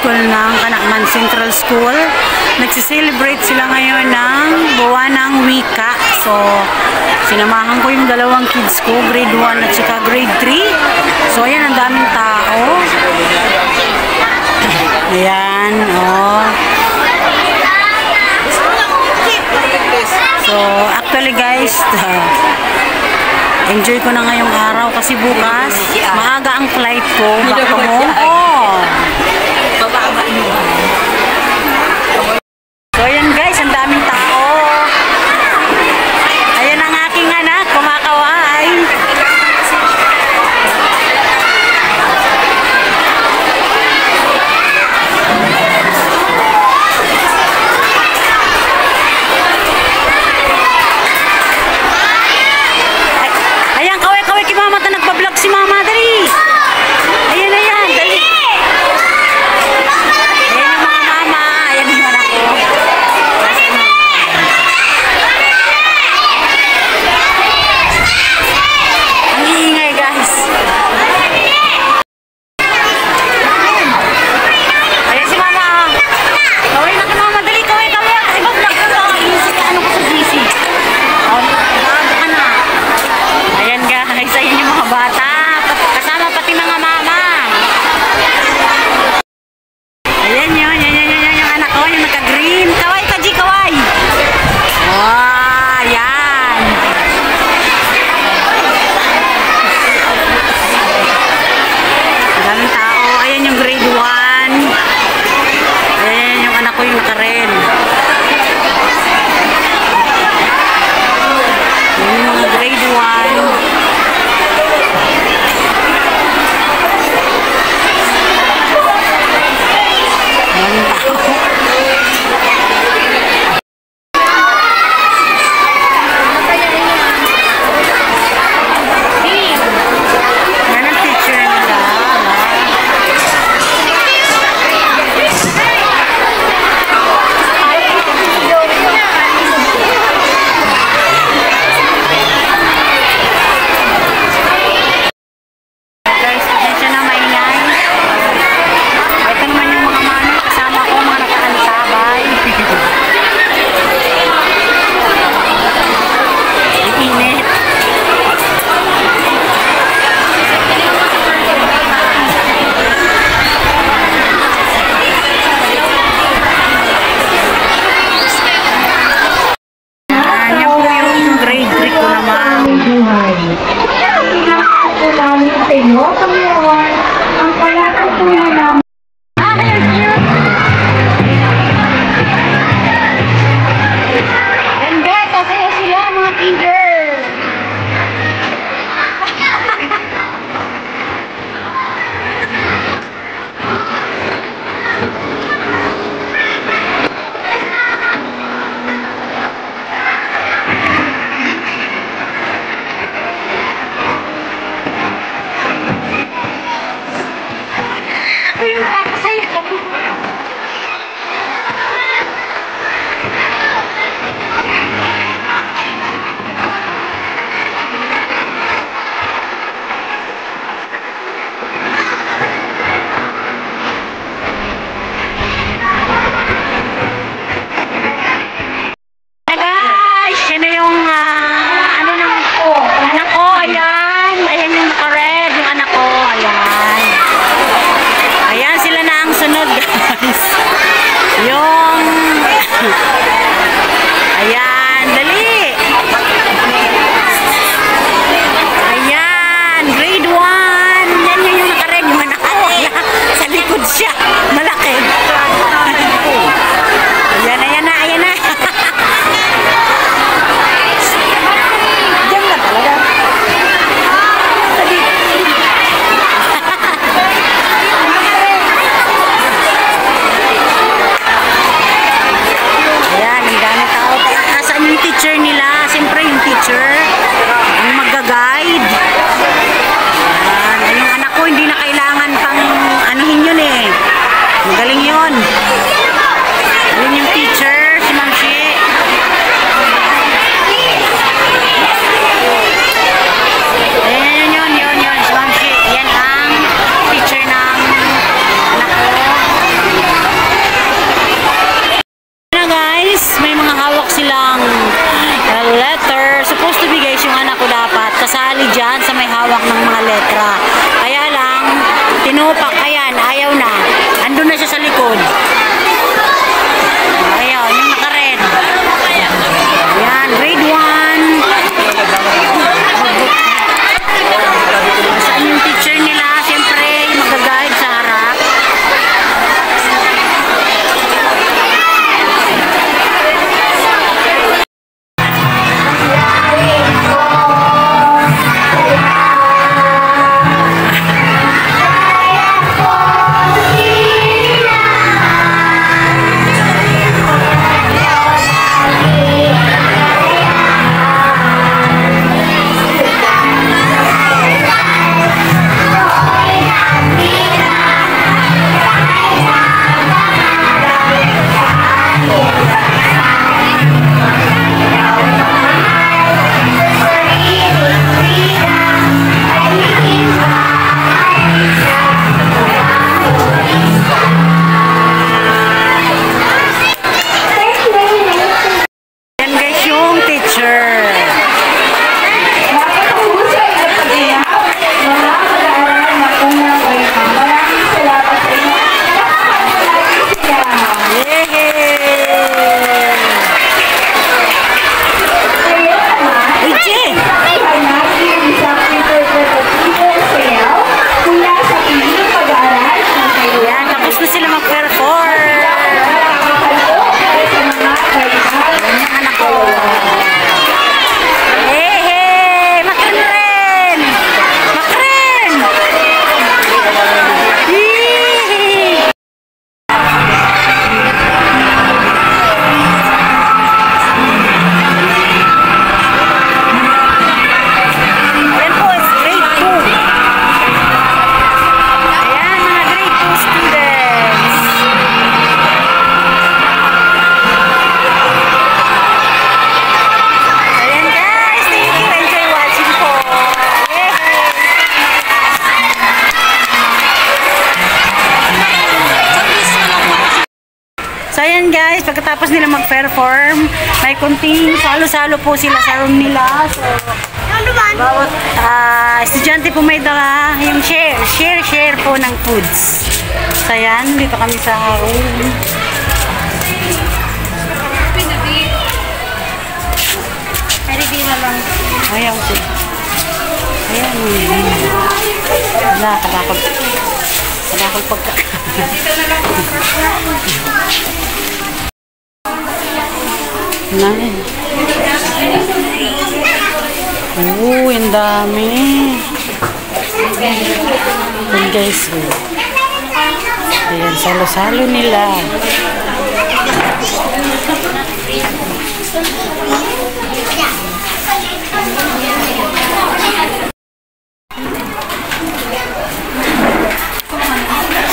school ng Kanakman Central School. Nagsiselebrate sila ngayon ng buwan ng wika. So, sinamahan ko yung dalawang kids ko, grade 1 at saka grade 3. So, ayan, ang daming tao. Ayan, oh. So, actually guys, enjoy ko na ngayong araw kasi bukas, maaga ang flight ko back home. Oh. So, ayan guys, ang daming tao. Ayan ang aking anak, kumakaway. Ayan, kaway-kaway kay mama, nagpa-vlog si mama, dali. Ayan, ayan, dali. extra. Kaya lang, tinupak, ayan, ayaw na. Andun na siya sa likod. Ayaw, yung naka-red. Ayan, grade 1. Saan yung teacher nila? Siyempre, mag-guide sa harap. So ayan guys, pagkatapos nila mag-perform, may kunting salo-salo po sila sa room nila. So, bawat estudyante po may dala yung share po ng foods. So ayan, dito kami sa room. Pwede na lang. Ayaw siya. Ayan. Wala, kadakol pagka. Dito na lang po. Nice. Ang dami. Ayan guys. Ayan, salo-salo nila.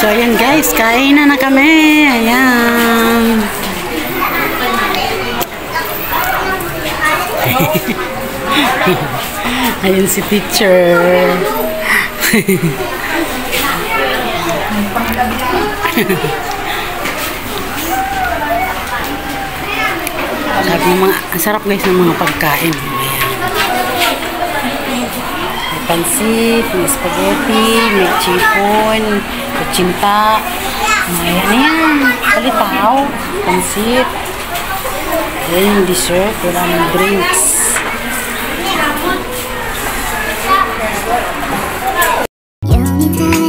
So ayan guys, kain na kami. Ayan. Ayun si teacher. Ang sarap guys ng mga pagkain. May pansit, may spaghetti, may chipon, kutsinta. Ayan. Palitaw, pansit. Ayan yung dessert, wala ng drinks. The only time